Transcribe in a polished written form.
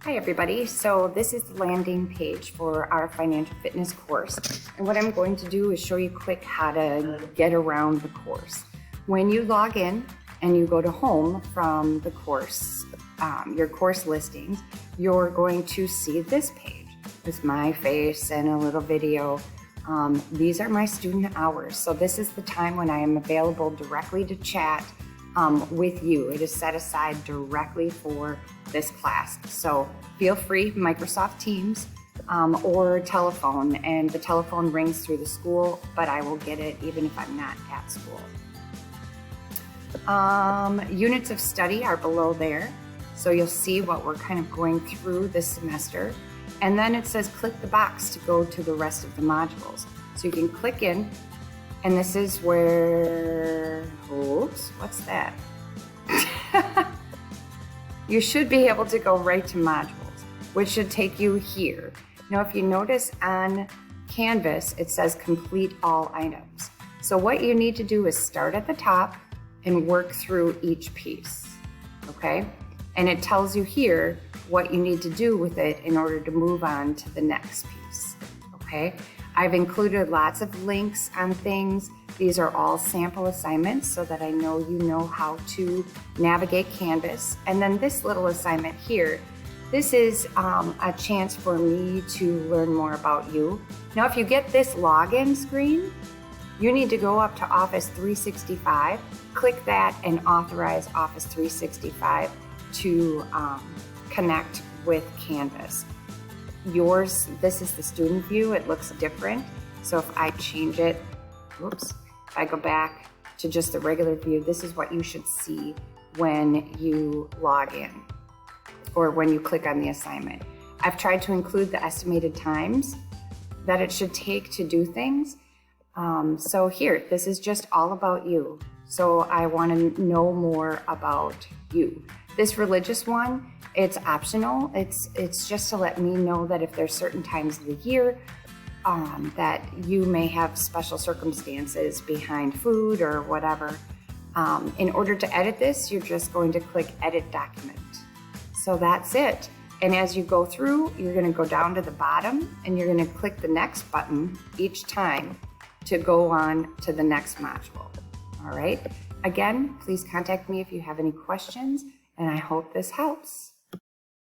Hi everybody, so this is the landing page for our financial fitness course, and what I'm going to do is show you quick how to get around the course. When you log in and you go to home from the course, your course listings, you're going to see this page with my face and a little video. These are my student hours, so this is the time when I am available directly to chat with you. It is set aside directly for this class. So feel free, Microsoft Teams or telephone, and the telephone rings through the school, but I will get it even if I'm not at school. Units of study are below there. So you'll see what we're kind of going through this semester. And then it says click the box to go to the rest of the modules. So you can click in, and this is where, oops, what's that? You should be able to go right to modules, which should take you here. Now, if you notice on Canvas, it says complete all items. So what you need to do is start at the top and work through each piece, okay? And it tells you here what you need to do with it in order to move on to the next piece, okay? I've included lots of links on things. These are all sample assignments so that I know you know how to navigate Canvas. And then this little assignment here, this is a chance for me to learn more about you. Now, if you get this login screen, you need to go up to Office 365, click that and authorize Office 365 to connect with Canvas. Yours, this is the student view, it looks different. So if I change it, whoops, if I go back to just the regular view, this is what you should see when you log in or when you click on the assignment. I've tried to include the estimated times that it should take to do things. So here, this is just all about you. So I want to know more about you. This religious one, it's optional. It's just to let me know that if there's certain times of the year that you may have special circumstances behind food or whatever. In order to edit this, you're just going to click Edit Document. So that's it. And as you go through, you're going to go down to the bottom and you're going to click the next button each time to go on to the next module. All right. Again, please contact me if you have any questions, and I hope this helps.